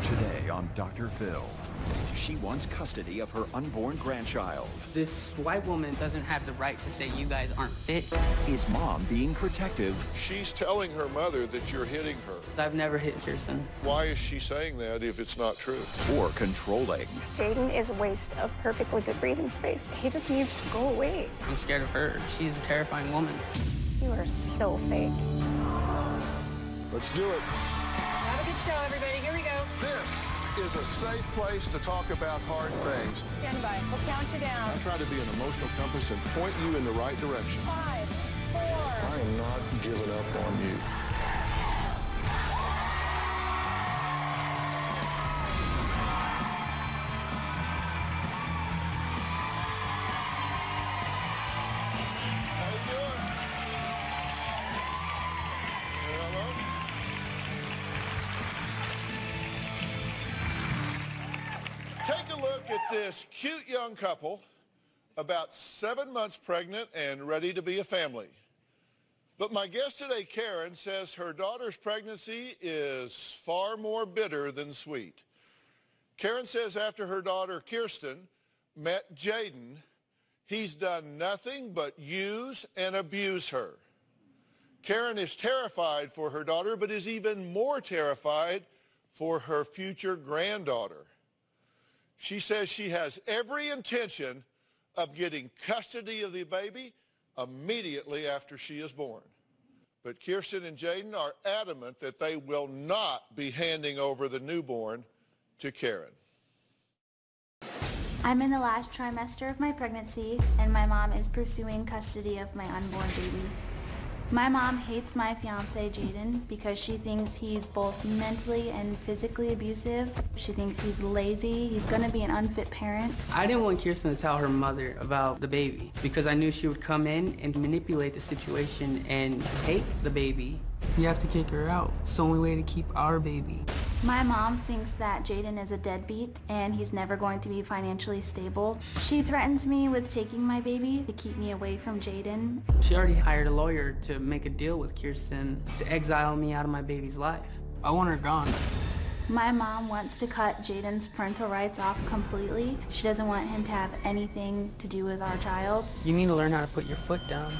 Today on Dr. Phil, she wants custody of her unborn grandchild. This white woman doesn't have the right to say you guys aren't fit. Is mom being protective? She's telling her mother that you're hitting her. I've never hit Kirsten. Why is she saying that if it's not true? Or controlling? Jaden is a waste of perfectly good breathing space. He just needs to go away. I'm scared of her. She's a terrifying woman. You are so fake. Let's do it. Have a good show, everybody. Here we go. This is a safe place to talk about hard things. Stand by. We'll count you down. I try to be an emotional compass and point you in the right direction. 5, 4. I am not giving up on you. Take a look at this cute young couple, about 7 months pregnant and ready to be a family. But my guest today, Karen, says her daughter's pregnancy is far more bitter than sweet. Karen says after her daughter, Kirsten, met Jaden, he's done nothing but use and abuse her. Karen is terrified for her daughter, but is even more terrified for her future granddaughter. She says she has every intention of getting custody of the baby immediately after she is born. But Kirsten and Jaden are adamant that they will not be handing over the newborn to Karen. I'm in the last trimester of my pregnancy, and my mom is pursuing custody of my unborn baby. My mom hates my fiancé, Jaden, because she thinks he's both mentally and physically abusive. She thinks he's lazy. He's going to be an unfit parent. I didn't want Kirsten to tell her mother about the baby because I knew she would come in and manipulate the situation and take the baby. You have to kick her out. It's the only way to keep our baby. My mom thinks that Jaden is a deadbeat and he's never going to be financially stable. She threatens me with taking my baby to keep me away from Jaden. She already hired a lawyer to make a deal with Kirsten to exile me out of my baby's life. I want her gone. My mom wants to cut Jaden's parental rights off completely. She doesn't want him to have anything to do with our child. You need to learn how to put your foot down.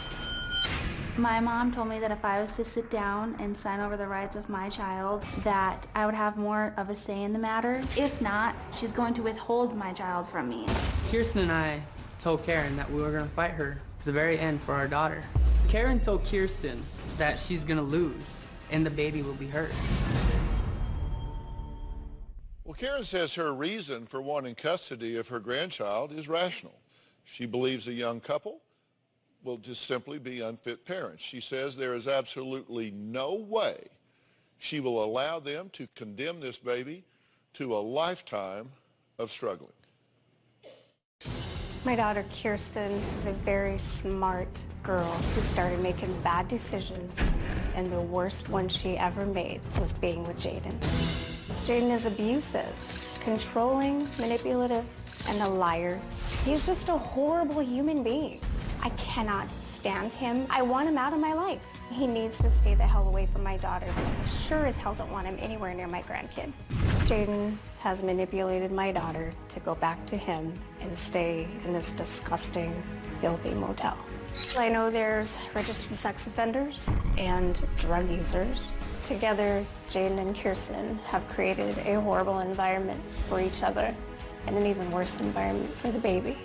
My mom told me that if I was to sit down and sign over the rights of my child, that I would have more of a say in the matter. If not, she's going to withhold my child from me. Kirsten and I told Karen that we were going to fight her to the very end for our daughter. Karen told Kirsten that she's going to lose and the baby will be hers. Well, Karen says her reason for wanting custody of her grandchild is rational. She believes a young couple will just simply be unfit parents. She says there is absolutely no way she will allow them to condemn this baby to a lifetime of struggling. My daughter Kirsten is a very smart girl who started making bad decisions, and the worst one she ever made was being with Jaden. Jaden is abusive, controlling, manipulative, and a liar. He's just a horrible human being. I cannot stand him. I want him out of my life. He needs to stay the hell away from my daughter, but I sure as hell don't want him anywhere near my grandkid. Jaden has manipulated my daughter to go back to him and stay in this disgusting, filthy motel. I know there's registered sex offenders and drug users. Together, Jaden and Kirsten have created a horrible environment for each other and an even worse environment for the baby.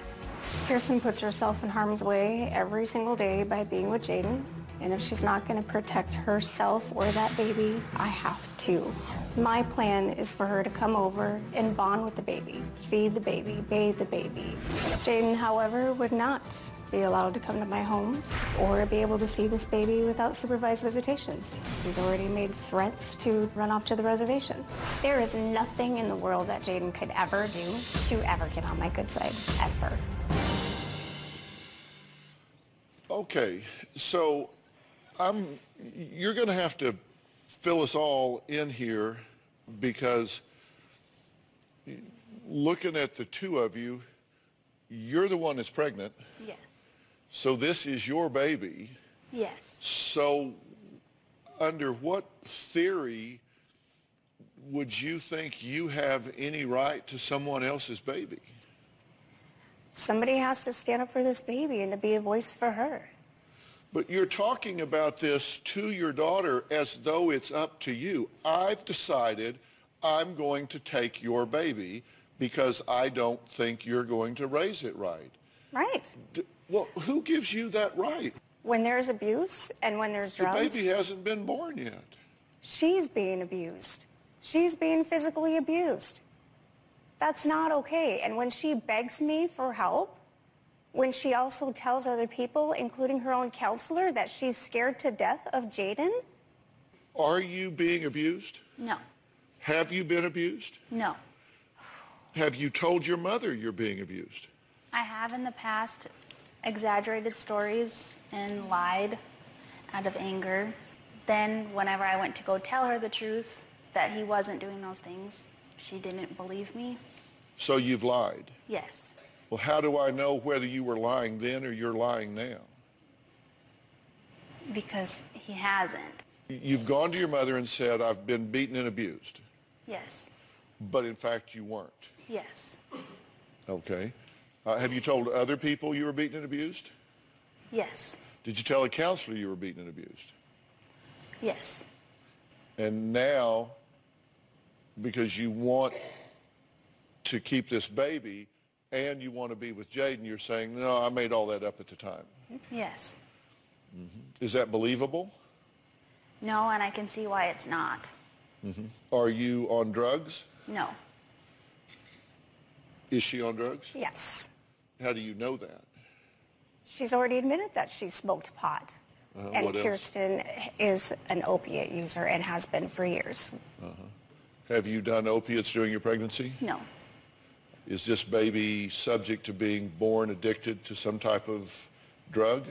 Kirsten puts herself in harm's way every single day by being with Jaden, and if she's not going to protect herself or that baby, I have to. My plan is for her to come over and bond with the baby, feed the baby, bathe the baby. Jaden, however, would not be allowed to come to my home or be able to see this baby without supervised visitations. He's already made threats to run off to the reservation. There is nothing in the world that Jaden could ever do to ever get on my good side, ever. Okay, so you're going to have to fill us all in here because looking at the two of you, you're the one that's pregnant. Yes. So this is your baby. Yes. So under what theory would you think you have any right to someone else's baby? Somebody has to stand up for this baby and to be a voice for her. But you're talking about this to your daughter as though it's up to you. I've decided I'm going to take your baby because I don't think you're going to raise it right. Right. Well, who gives you that right? When there's abuse and when there's drugs. The baby hasn't been born yet. She's being abused. She's being physically abused. That's not okay. And when she begs me for help, when she also tells other people, including her own counselor, that she's scared to death of Jaden. Are you being abused? No. Have you been abused? No. Have you told your mother you're being abused? I have in the past exaggerated stories and lied out of anger. Then whenever I went to go tell her the truth that he wasn't doing those things, she didn't believe me. So you've lied? Yes. Well, how do I know whether you were lying then or you're lying now? Because he hasn't. You've gone to your mother and said, I've been beaten and abused. Yes. But in fact, you weren't. Yes. Okay. Have you told other people you were beaten and abused? Yes. Did you tell a counselor you were beaten and abused? Yes. And now, because you want to keep this baby and you want to be with Jaden, you're saying, no, I made all that up at the time. Yes. Mm-hmm. Is that believable? No, and I can see why it's not. Mm-hmm. Are you on drugs? No. Is she on drugs? Yes. How do you know that? She's already admitted that she smoked pot. And what else? Kirsten is an opiate user and has been for years. Have you done opiates during your pregnancy? No. Is this baby subject to being born addicted to some type of drug?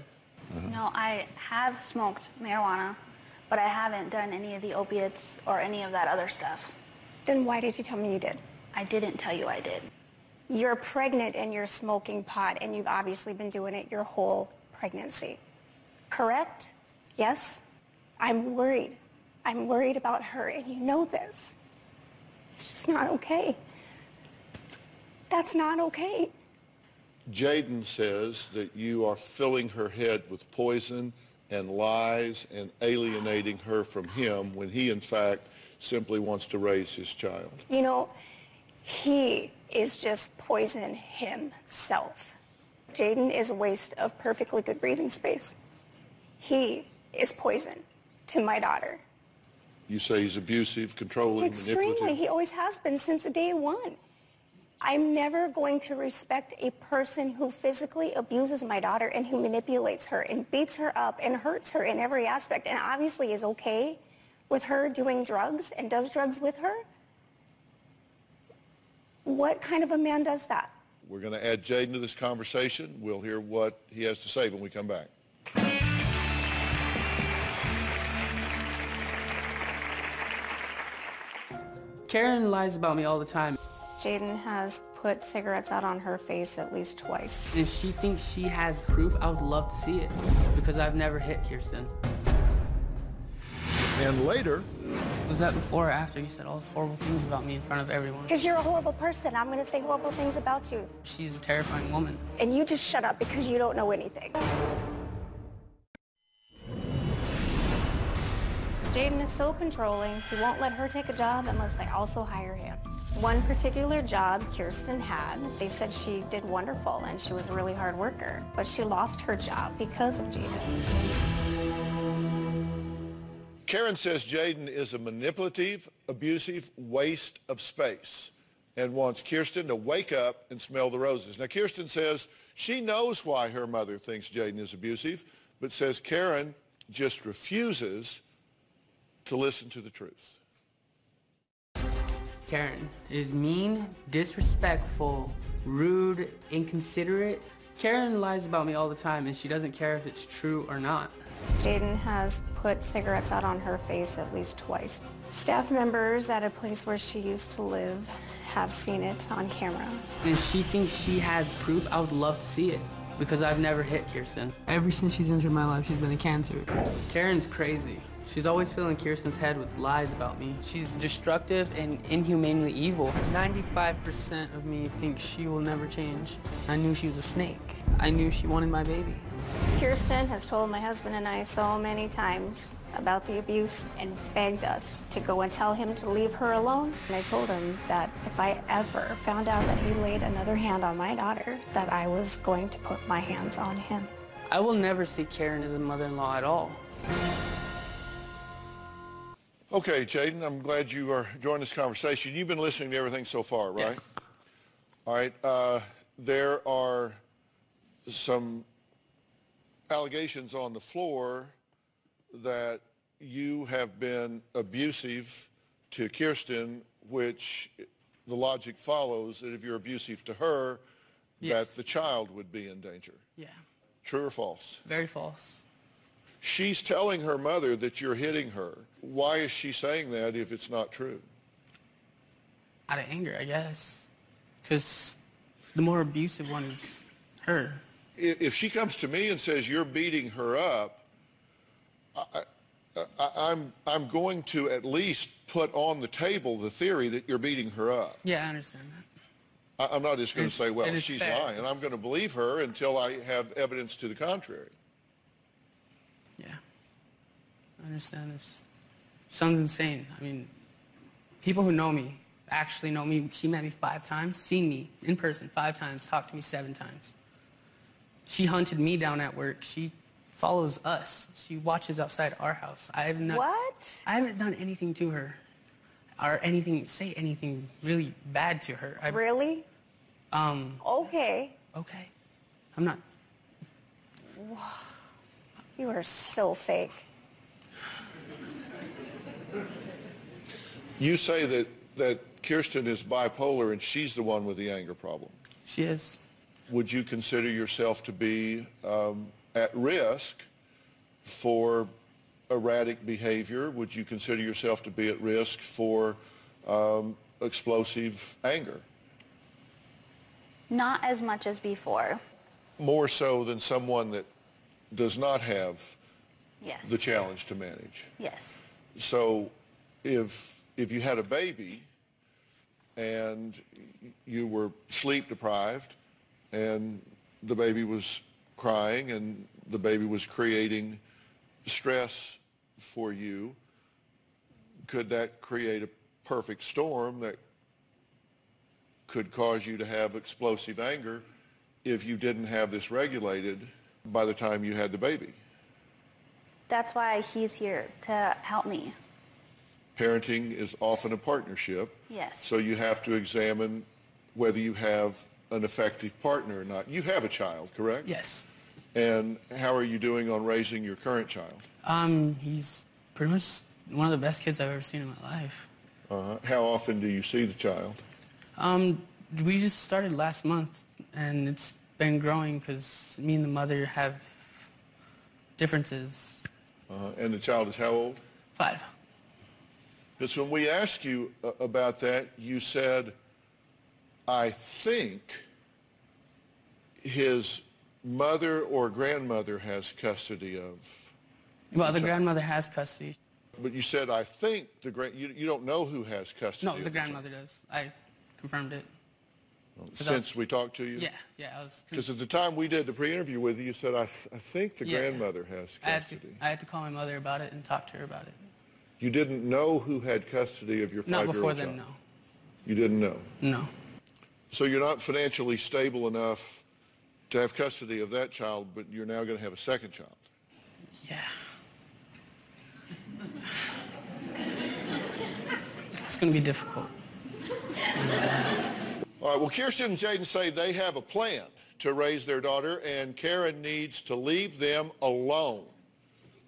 No, I have smoked marijuana, but I haven't done any of the opiates or any of that other stuff. Then why did you tell me you did? I didn't tell you I did. You're pregnant and you're smoking pot, and you've obviously been doing it your whole pregnancy. Correct? Yes? I'm worried. I'm worried about her, and you know this. It's just not okay. That's not okay. Jaden says that you are filling her head with poison and lies and alienating her from him when he, in fact, simply wants to raise his child. You know, he is just poison himself. Jaden is a waste of perfectly good breathing space. He is poison to my daughter. You say he's abusive, controlling, Extremely. manipulative? He always has been since day one. I'm never going to respect a person who physically abuses my daughter and who manipulates her and beats her up and hurts her in every aspect and obviously is okay with her doing drugs and does drugs with her. What kind of a man does that? We're going to add Jaden to this conversation. We'll hear what he has to say when we come back. Karen lies about me all the time. Jaden has put cigarettes out on her face at least twice. And if she thinks she has proof, I would love to see it because I've never hit Kirsten. And later, Was that before or after you said all those horrible things about me in front of everyone? Because you're a horrible person. I'm going to say horrible things about you. She's a terrifying woman. And you just shut up because you don't know anything. Jaden is so controlling, he won't let her take a job unless they also hire him. One particular job Kirsten had, they said she did wonderful and she was a really hard worker, but she lost her job because of Jaden. Karen says Jaden is a manipulative, abusive waste of space and wants Kirsten to wake up and smell the roses. Now, Kirsten says she knows why her mother thinks Jaden is abusive, but says Karen just refuses to listen to the truth. Karen is mean, disrespectful, rude, inconsiderate. Karen lies about me all the time and she doesn't care if it's true or not. Jaden has put cigarettes out on her face at least twice. Staff members at a place where she used to live have seen it on camera. And if she thinks she has proof, I would love to see it because I've never hit Kirsten. Ever since she's entered my life, she's been a cancer. Karen's crazy. She's always filling Kirsten's head with lies about me. She's destructive and inhumanely evil. 95% of me thinks she will never change. I knew she was a snake. I knew she wanted my baby. Kirsten has told my husband and I so many times about the abuse and begged us to go and tell him to leave her alone. And I told him that if I ever found out that he laid another hand on my daughter, that I was going to put my hands on him. I will never see Karen as a mother-in-law at all. Okay, Jaden, I'm glad you are joining this conversation. You've been listening to everything so far, right? Yes. All right. There are some allegations on the floor that you have been abusive to Kirsten, which the logic follows that if you're abusive to her, Yes. that the child would be in danger. Yeah, True or false? very false. She's telling her mother that you're hitting her. Why is she saying that if it's not true? Out of anger, I guess. Because the more abusive one is her. If she comes to me and says you're beating her up, I'm going to at least put on the table the theory that you're beating her up. Yeah, I understand that. I'm not just going to say, well, she's fair. lying. I'm going to believe her until I have evidence to the contrary. Yeah, I understand. This sounds insane. I mean, people who know me, actually know me, she met me 5 times, seen me in person 5 times, talked to me 7 times. She hunted me down at work. She follows us. She watches outside our house. What? I haven't done anything to her or say anything really bad to her. Really? Okay. Okay. I'm not. You are so fake. You say that Kirsten is bipolar and she's the one with the anger problem. She is. Would you consider yourself to be at risk for erratic behavior? Would you consider yourself to be at risk for explosive anger? Not as much as before. More so than someone that does not have Yes. the challenge to manage. Yes. So if you had a baby and you were sleep deprived and the baby was crying and the baby was creating stress for you, could that create a perfect storm that could cause you to have explosive anger if you didn't have this regulated by the time you had the baby? That's why he's here, to help me. Parenting is often a partnership. Yes. So you have to examine whether you have an effective partner or not. You have a child, correct? Yes. And how are you doing on raising your current child? He's pretty much one of the best kids I've ever seen in my life. How often do you see the child? We just started last month, and it's been growing because me and the mother have differences. And the child is how old? 5. Because when we asked you about that, you said, I think his mother or grandmother has custody of. Well, the grandmother has custody. But you said, I think you don't know who has custody. No, of the grandmother does. I confirmed it. Since we talked to you? Yeah, I was. Because at the time we did the pre-interview with you, you said, I think the grandmother has custody. I had to call my mother about it and talk to her about it. You didn't know who had custody of your 5-year-old child? Not before then, no. You didn't know? No. So you're not financially stable enough to have custody of that child, but you're now going to have a second child? Yeah. It's going to be difficult. All right, well, Kirsten and Jaden say they have a plan to raise their daughter, and Karen needs to leave them alone.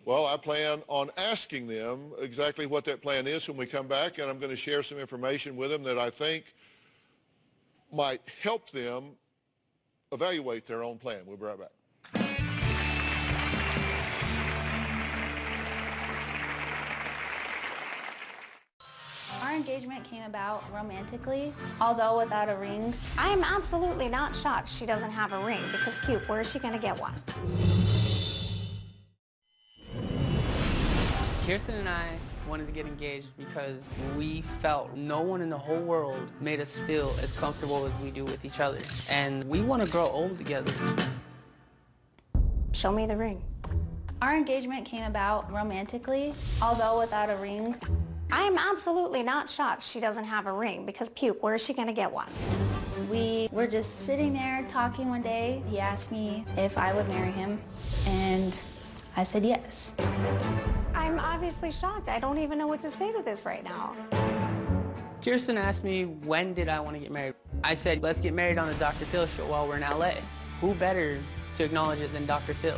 Well, I plan on asking them exactly what that plan is when we come back, and I'm going to share some information with them that I think might help them evaluate their own plan. We'll be right back. Our engagement came about romantically, although without a ring. I'm absolutely not shocked she doesn't have a ring because, cute, where is she going to get one? Kirsten and I wanted to get engaged because we felt no one in the whole world made us feel as comfortable as we do with each other. And we want to grow old together. Show me the ring. Our engagement came about romantically, although without a ring. I am absolutely not shocked she doesn't have a ring because, puke, where is she going to get one? We were just sitting there talking one day. He asked me if I would marry him, and I said yes. I'm obviously shocked. I don't even know what to say to this right now. Kirsten asked me, when did I want to get married? I said, let's get married on the Dr. Phil show while we're in LA. Who better to acknowledge it than Dr. Phil?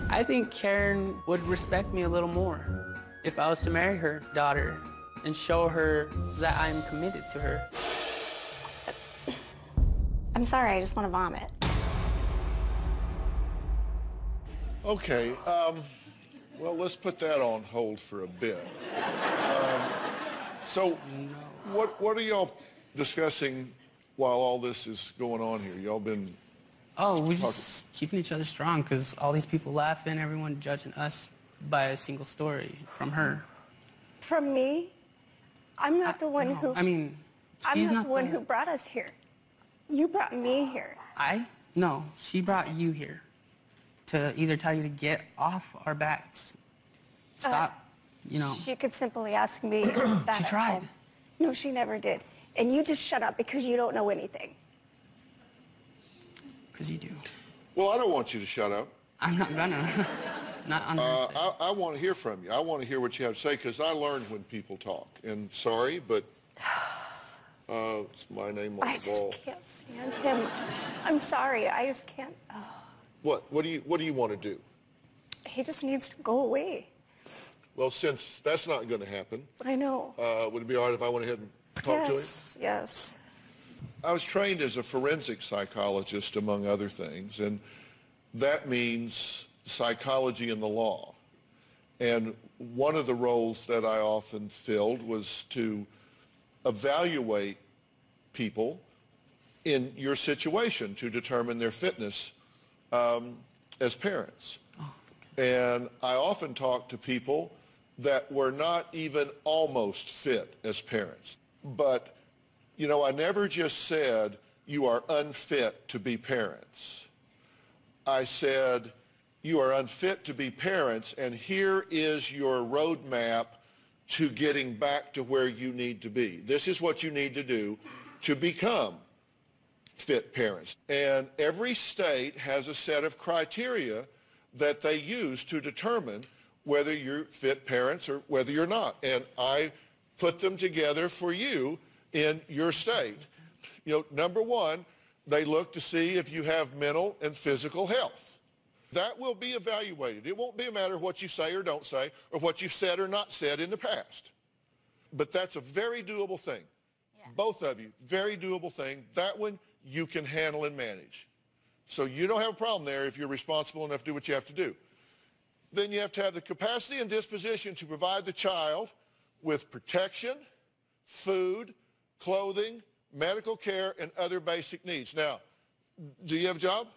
I think Karen would respect me a little more if I was to marry her daughter and show her that I'm committed to her. I'm sorry, I just want to vomit. Okay, well, let's put that on hold for a bit. So, what are y'all discussing while all this is going on here? Y'all been... Oh, we're just keeping each other strong because all these people laughing, everyone judging us by a single story from her. From me? I'm not the one who... I mean, I'm she's not the one who brought us here. You brought me here. No, she brought you here to either tell you to get off our backs, stop, you know. She could simply ask me that. She tried. No, she never did. And you just shut up because you don't know anything. Because you do. Well, I don't want you to shut up. I'm not gonna. Not on her side. I want to hear from you. I want to hear what you have to say because I learned when people talk. And sorry, but it's my name on the ball. I just can't stand him. I'm sorry. I just can't. What do you want to do? He just needs to go away. Well, since that's not going to happen, I know. would it be all right if I went ahead and talked to him? Yes. I was trained as a forensic psychologist, among other things, and that means psychology in the law. And one of the roles that I often filled was to evaluate people in your situation to determine their fitness as parents. And I often talked to people that were not even almost fit as parents. But, you know, I never just said, you are unfit to be parents. I said, you are unfit to be parents, and here is your roadmap to getting back to where you need to be. This is what you need to do to become fit parents. And every state has a set of criteria that they use to determine whether you're fit parents or whether you're not. And I put them together for you in your state. You know, number one, they look to see if you have mental and physical health. That will be evaluated. It won't be a matter of what you say or don't say or what you've said or not said in the past. But that's a very doable thing. Yeah. Both of you, very doable thing. That one you can handle and manage. So you don't have a problem there if you're responsible enough to do what you have to do. Then you have to have the capacity and disposition to provide the child with protection, food, clothing, medical care, and other basic needs. Now, do you have a job?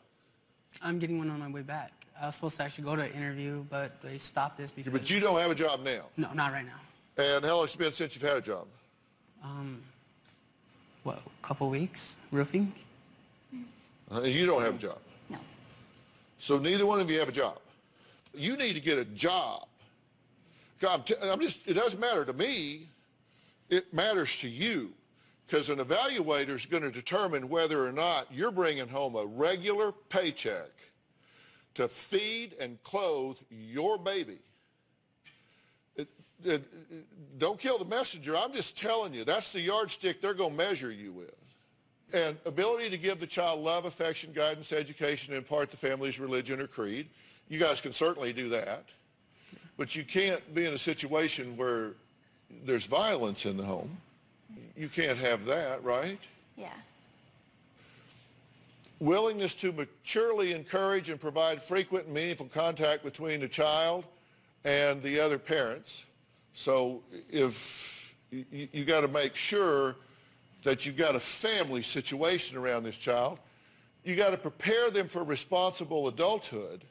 I'm getting one on my way back. I was supposed to actually go to an interview, but they stopped this because... But you don't have a job now? No, not right now. And how long has it been since you've had a job? A couple weeks, roofing. You don't have a job? No. So neither one of you have a job. You need to get a job. It doesn't matter to me. It matters to you. Because an evaluator is going to determine whether or not you're bringing home a regular paycheck to feed and clothe your baby. Don't kill the messenger. I'm just telling you, that's the yardstick they're going to measure you with. And ability to give the child love, affection, guidance, education, and impart the family's religion or creed. You guys can certainly do that. But you can't be in a situation where there's violence in the home. You can't have that, right? Yeah. Willingness to maturely encourage and provide frequent and meaningful contact between the child and the other parents. So if you got to make sure that you've got a family situation around this child, you got to prepare them for responsible adulthood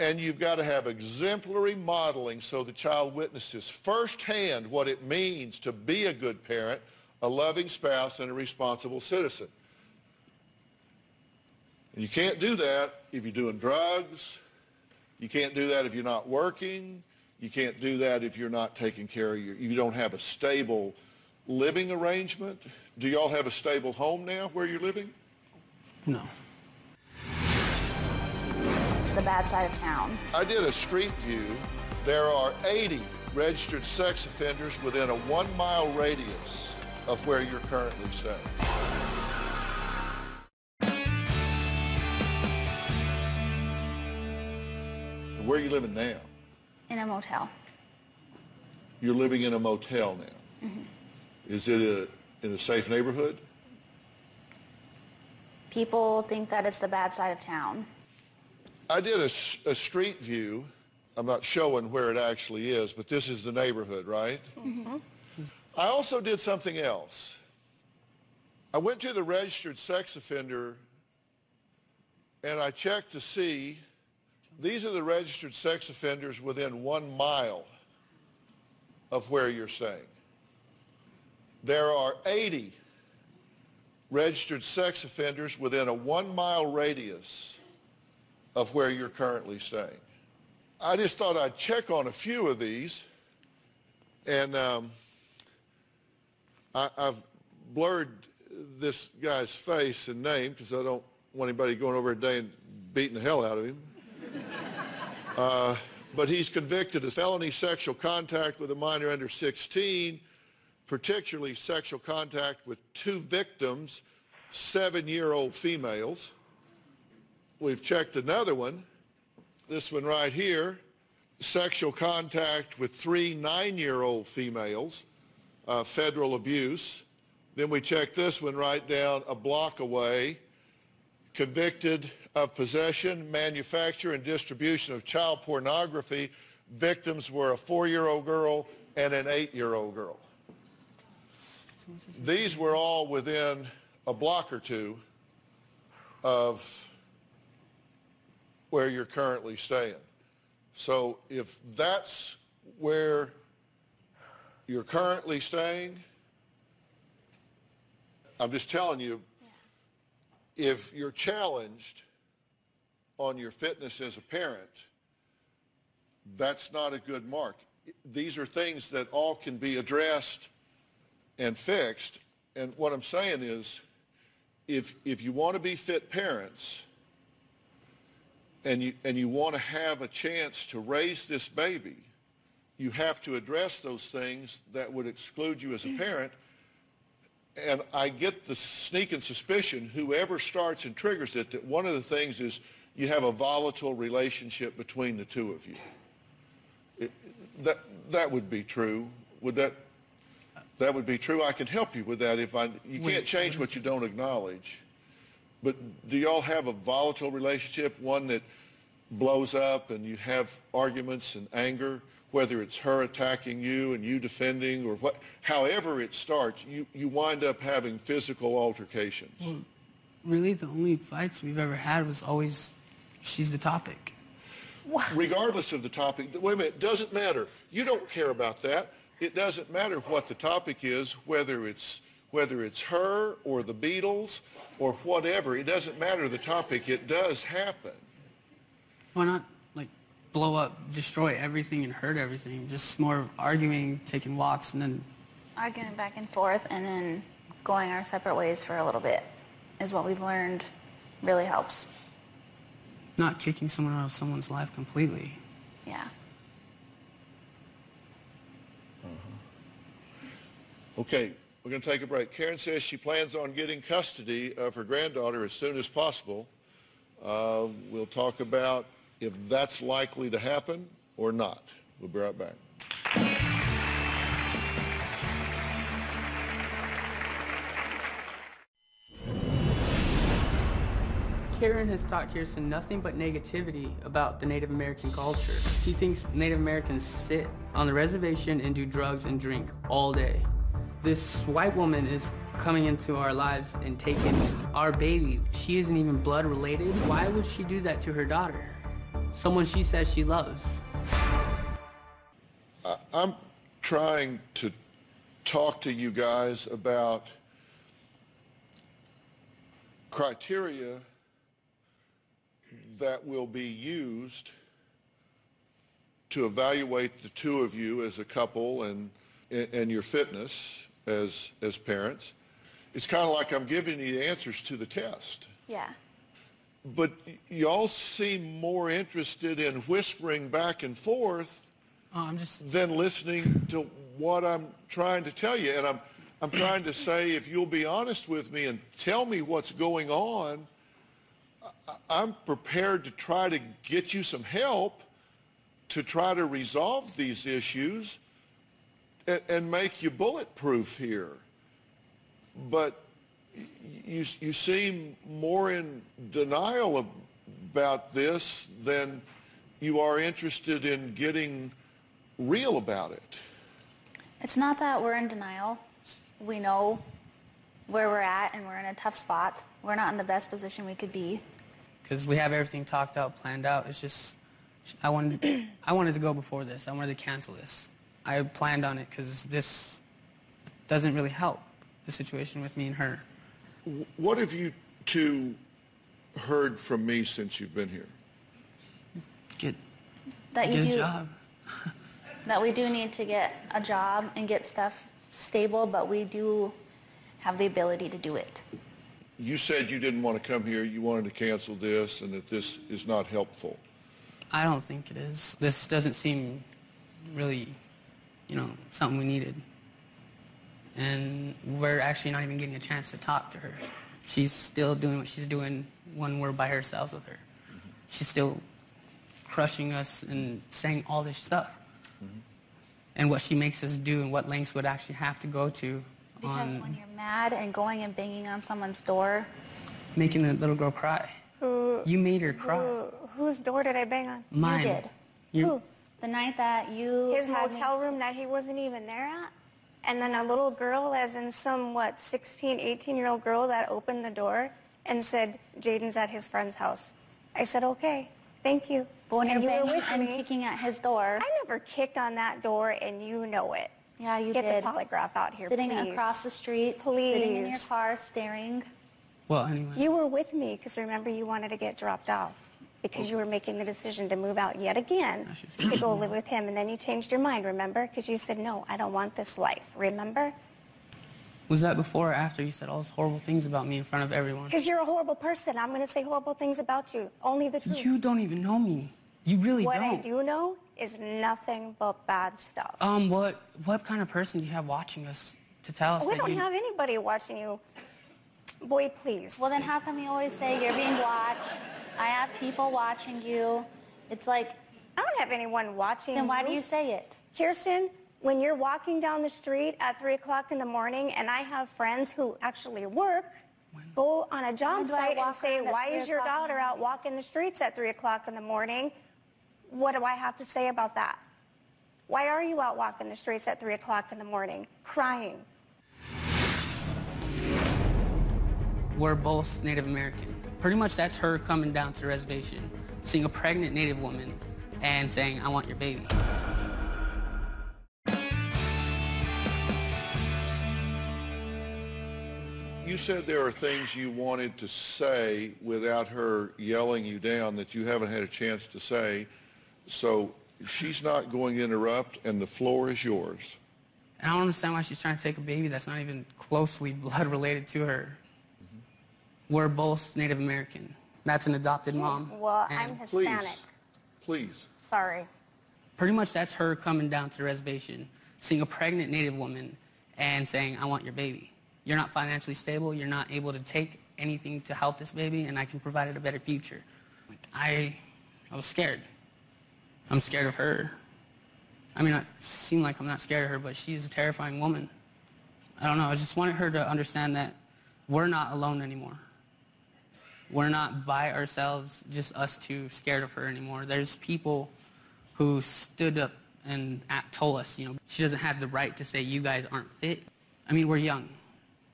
And you've got to have exemplary modeling so the child witnesses firsthand what it means to be a good parent, a loving spouse, and a responsible citizen. And you can't do that if you're doing drugs. You can't do that if you're not working. You can't do that if you're not taking care of you don't have a stable living arrangement. Do y'all have a stable home now where you're living? No. It's the bad side of town. I did a street view. There are 80 registered sex offenders within a 1-mile radius of where you're currently staying. Where are you living now? In a motel. You're living in a motel now. Mm-hmm. Is it in a safe neighborhood? People think that it's the bad side of town. I did a street view. I'm not showing where it actually is, but this is the neighborhood, right? Mm-hmm. I also did something else. I went to the registered sex offender and I checked to see these are the registered sex offenders within 1 mile of where you're staying. There are 80 registered sex offenders within a 1-mile radius of where you're currently staying. I just thought I'd check on a few of these, and I've blurred this guy's face and name because I don't want anybody going over a day and beating the hell out of him. But he's convicted of felony sexual contact with a minor under 16, particularly sexual contact with 2 victims, 7-year-old females. We've checked another one, this one right here, sexual contact with 3 9-year-old females, federal abuse. Then we checked this one right down a block away, convicted of possession, manufacture, and distribution of child pornography. Victims were a 4-year-old girl and an 8-year-old girl. These were all within a block or two of where you're currently staying. So if that's where you're currently staying, I'm just telling you, if you're challenged on your fitness as a parent, that's not a good mark. These are things that all can be addressed and fixed. And what I'm saying is, if you want to be fit parents and you want to have a chance to raise this baby, you have to address those things that would exclude you as a parent. And I get the sneaking suspicion, whoever starts and triggers it, that one of the things is you have a volatile relationship between the two of you. That would be true. That would be true? I can help you with that you can't change what you don't acknowledge. But do y'all have a volatile relationship, one that blows up and you have arguments and anger, whether it's her attacking you and you defending or however it starts, you wind up having physical altercations? Well, really, the only fights we've ever had was always, she's the topic. Regardless of the topic, wait a minute, it doesn't matter. You don't care about that. It doesn't matter what the topic is, whether it's her or the Beatles or whatever. It doesn't matter the topic. It does happen. Why not, blow up, destroy everything and hurt everything? Just more arguing, taking walks, and then... Arguing back and forth and then going our separate ways for a little bit is what we've learned really helps. Not kicking someone out of someone's life completely. Yeah. Okay, we're going to take a break. Karen says she plans on getting custody of her granddaughter as soon as possible. We'll talk about if that's likely to happen or not. We'll be right back. Karen has taught Kirsten nothing but negativity about the Native American culture. She thinks Native Americans sit on the reservation and do drugs and drink all day. This white woman is coming into our lives and taking our baby. She isn't even blood related. Why would she do that to her daughter? someone she says she loves. I'm trying to talk to you guys about criteria that will be used to evaluate the two of you as a couple and your fitness as parents. It's kind of like I'm giving you the answers to the test. Yeah. But y'all seem more interested in whispering back and forth than listening to what I'm trying to tell you. And I'm trying to say, if you'll be honest with me and tell me what's going on, I'm prepared to try to get you some help to try to resolve these issues and make you bulletproof here. But you seem more in denial about this than you are interested in getting real about it. It's not that we're in denial. We know where we're at and we're in a tough spot. We're not in the best position we could be. Because we have everything talked out, planned out. It's just, I wanted to go before this. I wanted to cancel this. I planned on it because this doesn't really help the situation with me and her. What have you two heard from me since you've been here? Get That you a do, job. that we do need to get a job and get stuff stable, but we do have the ability to do it. You said you didn't want to come here, you wanted to cancel this, and that this is not helpful. I don't think it is. This doesn't seem really, something we needed. And we're actually not even getting a chance to talk to her. She's still doing what she's doing when we're by ourselves with her. Mm-hmm. She's still crushing us and saying all this stuff. Mm-hmm. And what she makes us do and what lengths would actually have to go to. Because when you're mad and going and banging on someone's door. Making the little girl cry. You made her cry. Whose door did I bang on? Mine. You did. Who? The night that you... His motel room that he wasn't even there at? And then a little girl, as in some, 16, 18-year-old girl that opened the door and said, Jaden's at his friend's house. I said, okay, thank you. But when you're you banging and kicking at his door... I never kicked on that door, and you know it. Yeah, you did. Get the polygraph out here, sitting please. across the street, please. Sitting in your car, staring. Well, anyway. You were with me, because remember you wanted to get dropped off. Because you were making the decision to move out yet again to go live with him. And then you changed your mind, remember? Because you said, no, I don't want this life. Remember? Was that before or after you said all those horrible things about me in front of everyone? Because you're a horrible person. I'm going to say horrible things about you. Only the truth. You don't even know me. You really don't. What I do know is nothing but bad stuff. What kind of person do you have watching us to tell us We don't have anybody watching you. Boy, please. Well, then how come you always say you're being watched? I have people watching you. It's like... I don't have anyone watching Then why do you say it? Kirsten, when you're walking down the street at 3 o'clock in the morning, and I have friends who actually work, go on a job site and say, why is your daughter out walking the streets at 3 o'clock in the morning? What do I have to say about that? Why are you out walking the streets at 3 o'clock in the morning, crying? We're both Native American. Pretty much that's her coming down to the reservation, seeing a pregnant Native woman and saying, I want your baby. You said there are things you wanted to say without her yelling you down that you haven't had a chance to say. So she's not going to interrupt, and the floor is yours. And I don't understand why she's trying to take a baby that's not even closely blood related to her. We're both Native American. That's an adopted mom. Well, I'm Hispanic. Please. Sorry. Pretty much that's her coming down to the reservation, seeing a pregnant Native woman and saying, I want your baby. You're not financially stable. You're not able to take anything to help this baby, and I can provide it a better future. I was scared. I'm scared of her. I mean, I seem like I'm not scared of her, but she's a terrifying woman. I don't know. I just wanted her to understand that we're not alone anymore. We're not by ourselves, just us two, scared of her anymore. There's people who stood up and told us, she doesn't have the right to say you guys aren't fit. I mean, we're young,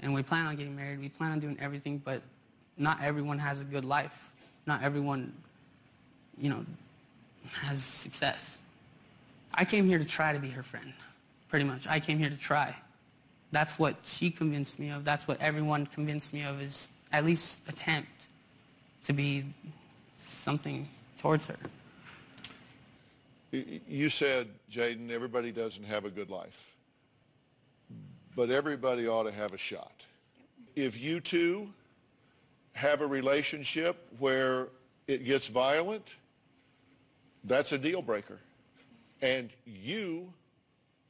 and we plan on getting married. We plan on doing everything, but not everyone has a good life. Not everyone, has success. I came here to try to be her friend, pretty much. I came here to try. That's what she convinced me of. That's what everyone convinced me of, is at least attempt to be something towards her. You said, Jaden, everybody doesn't have a good life, but everybody ought to have a shot. If you two have a relationship where it gets violent, that's a deal breaker. And you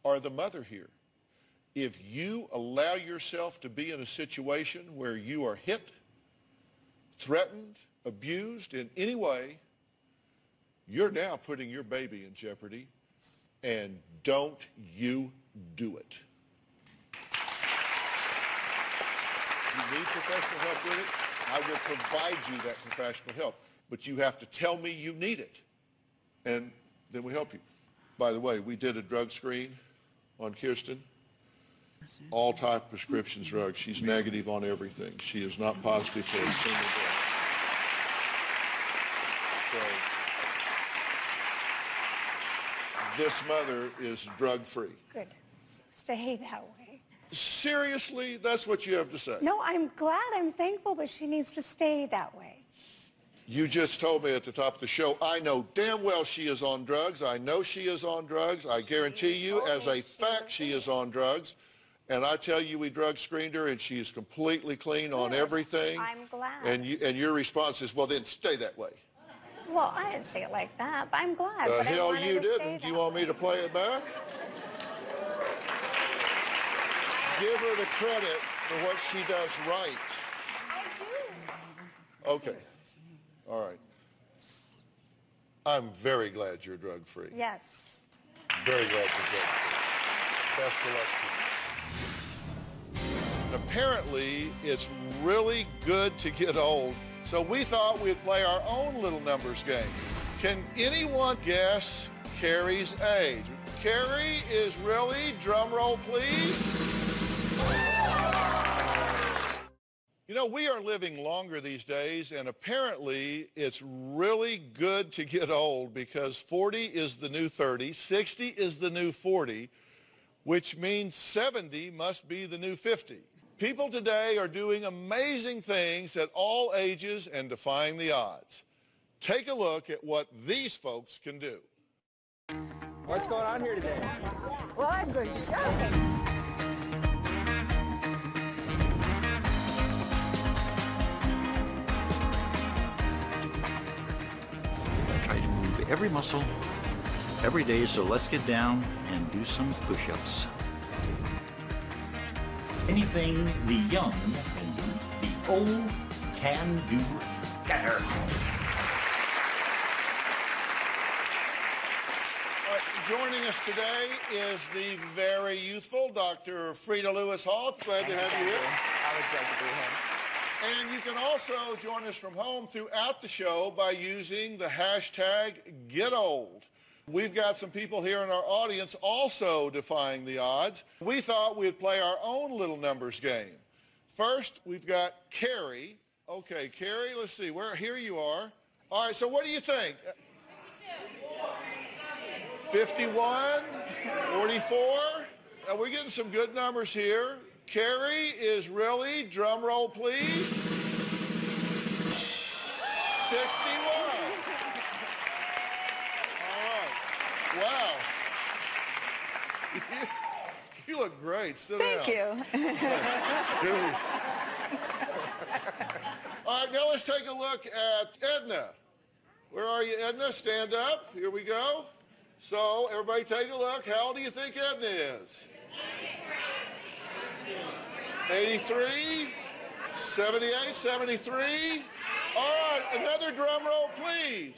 are the mother here. If you allow yourself to be in a situation where you are hit, threatened, abused in any way, you're now putting your baby in jeopardy, and don't you do it. You need professional help with it. I will provide you that professional help, but you have to tell me you need it, and then we help you. By the way, we did a drug screen on Kirsten. All type of prescription drugs. She's negative on everything. She is not positive for a single drug. So this mother is drug-free. Good. Stay that way. Seriously, that's what you have to say? No, I'm glad. I'm thankful, but she needs to stay that way. You just told me at the top of the show, I know damn well she is on drugs. I know she is on drugs. I guarantee you, as a fact, she is on drugs. And I tell you, we drug screened her, and she is completely clean on everything. I'm glad. And your response is, well, then stay that way. Well, I didn't say it like that, but I'm glad. The but hell I you didn't. You want me to play it back? Give her the credit for what she does right. I do. Okay. All right. I'm very glad you're drug-free. Yes. Very glad you're drug-free. Best of luck to you. And apparently, it's really good to get old, so we thought we'd play our own little numbers game. Can anyone guess Carrie's age? Carrie is really, drum roll please. You know, we are living longer these days, and apparently it's really good to get old because 40 is the new 30, 60 is the new 40, which means 70 must be the new 50. People today are doing amazing things at all ages and defying the odds. Take a look at what these folks can do. What's going on here today? Well, I'm going to shopping. Try to move every muscle every day, so let's get down and do some push-ups. Anything the young can do, the old can do better. Joining us today is the very youthful Dr. Frida Lewis Hall. Glad to have you here. I was glad to be here. And you can also join us from home throughout the show by using the hashtag #GetOld. We've got some people here in our audience also defying the odds. We thought we'd play our own little numbers game. First, we've got Carrie. Okay, Carrie, let's see. Here you are. All right, so what do you think? 51, 44. We're getting some good numbers here. Carrie is really, drum roll please, 61. All right. Wow. You look great. Sit down. Thank you. All right, now let's take a look at Edna. Where are you, Edna? Stand up. Here we go. So, everybody take a look. How old do you think Edna is? 83? 78? 73? All right, another drum roll, please.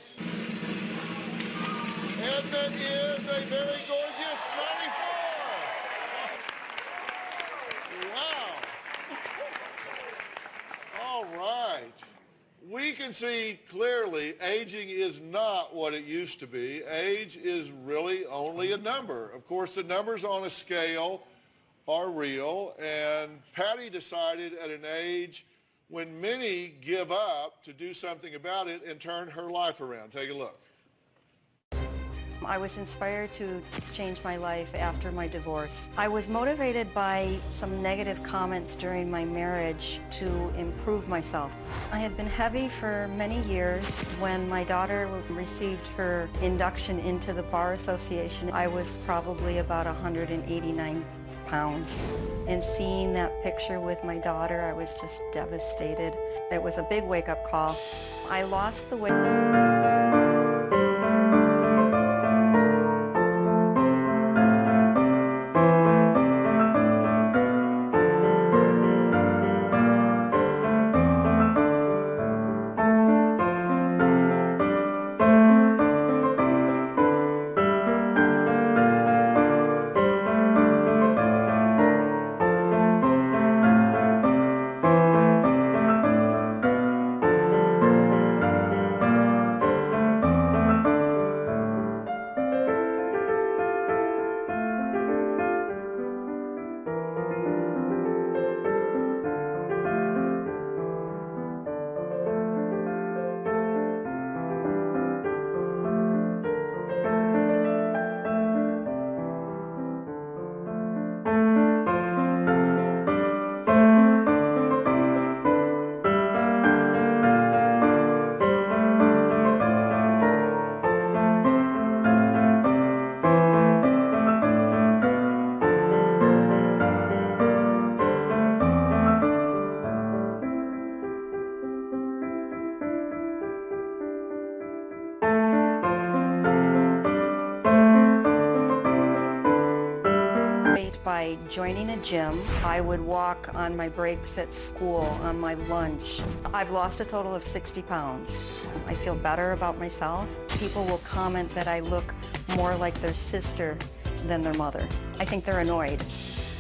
Edna is a very gorgeous 94. Wow. All right. We can see clearly aging is not what it used to be. Age is really only a number. Of course, the numbers on a scale are real, and Patty decided at an age when many give up to do something about it and turn her life around. Take a look. I was inspired to change my life after my divorce. I was motivated by some negative comments during my marriage to improve myself. I had been heavy for many years. When my daughter received her induction into the Bar Association, I was probably about 189 pounds. And seeing that picture with my daughter, I was just devastated. It was a big wake-up call. I lost the weight. By joining a gym. I would walk on my breaks at school, on my lunch. I've lost a total of 60 pounds. I feel better about myself. People will comment that I look more like their sister than their mother. I think they're annoyed.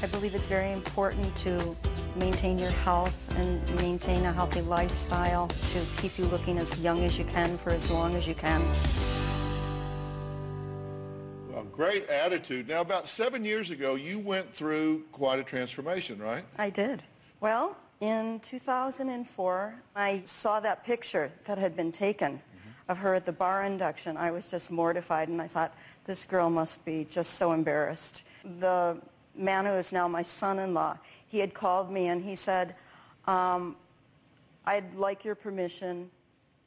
I believe it's very important to maintain your health and maintain a healthy lifestyle to keep you looking as young as you can for as long as you can. Great attitude. Now, about 7 years ago, you went through quite a transformation, right? I did. Well, in 2004, I saw that picture that had been taken of her at the bar induction. I was just mortified, and I thought, this girl must be just so embarrassed. The man who is now my son-in-law, he had called me, and he said, I'd like your permission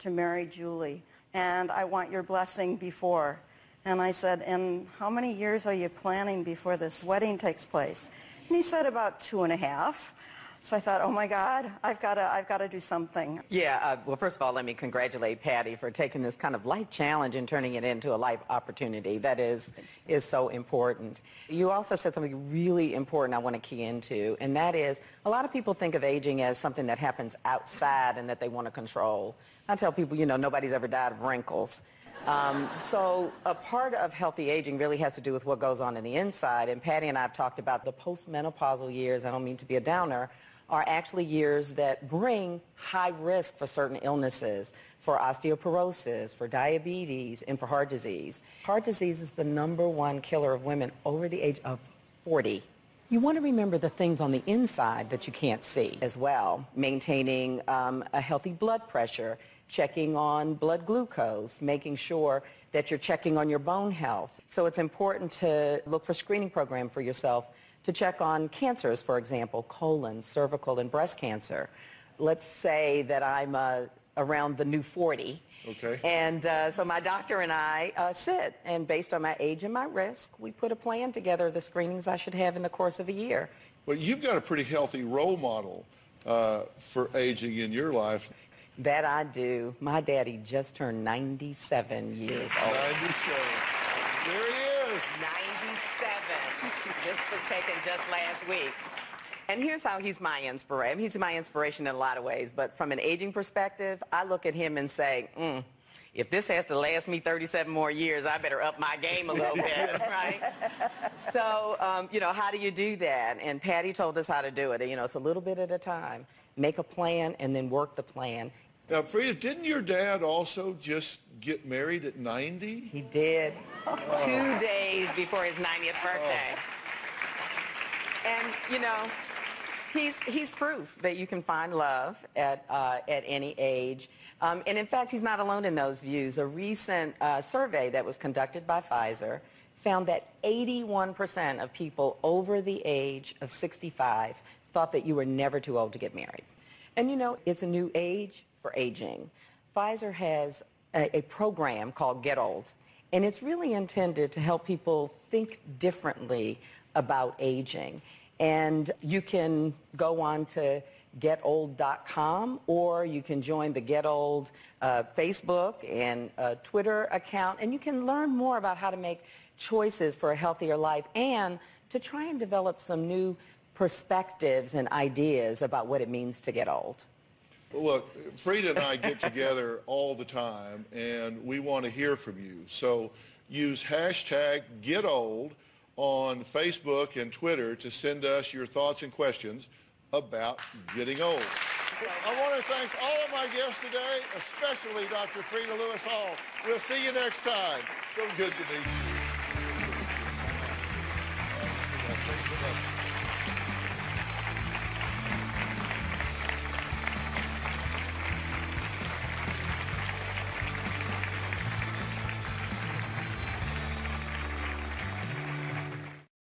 to marry Julie, and I want your blessing before. And I said, and how many years are you planning before this wedding takes place? And he said about 2.5. So I thought, oh my God, I've got to do something. Yeah, well, first of all, let me congratulate Patty for taking this kind of life challenge and turning it into a life opportunity. That is so important. You also said something really important I want to key into, and that is a lot of people think of aging as something that happens outside and that they want to control. I tell people, you know, nobody's ever died of wrinkles. So a part of healthy aging really has to do with what goes on in the inside, and Patty and I have talked about the postmenopausal years, I don't mean to be a downer, are actually years that bring high risk for certain illnesses, for osteoporosis, for diabetes, and for heart disease. Heart disease is the #1 killer of women over the age of 40. You want to remember the things on the inside that you can't see as well, maintaining a healthy blood pressure, checking on blood glucose, making sure that you're checking on your bone health. So it's important to look for screening program for yourself to check on cancers, for example, colon, cervical, and breast cancer. Let's say that I'm around the new 40. Okay. And so my doctor and I sit, and based on my age and my risk, we put a plan together of the screenings I should have in the course of a year. Well, you've got a pretty healthy role model for aging in your life. That I do. My daddy just turned 97 years old. 97. There he is. 97. This was taken just last week. And here's how he's my inspiration. He's my inspiration in a lot of ways, but from an aging perspective, I look at him and say, if this has to last me 37 more years, I better up my game a little bit, right? So, you know, how do you do that? And Patty told us how to do it. You know, it's a little bit at a time. Make a plan and then work the plan. Now, Frida, didn't your dad also just get married at 90? He did. 2 days before his 90th birthday. And, you know, He's proof that you can find love at any age. And in fact, he's not alone in those views. A recent survey that was conducted by Pfizer found that 81% of people over the age of 65 thought that you were never too old to get married. And you know, it's a new age for aging. Pfizer has a program called Get Old, and it's really intended to help people think differently about aging. And you can go on to getold.com, or you can join the Get Old Facebook and Twitter account, and you can learn more about how to make choices for a healthier life and to try and develop some new perspectives and ideas about what it means to get old. Well, look, Frida and I get together all the time, and we want to hear from you. So use hashtag GetOld on Facebook and Twitter to send us your thoughts and questions about getting old. I want to thank all of my guests today, especially Dr. Frida Lewis Hall. We'll see you next time. So good to meet you.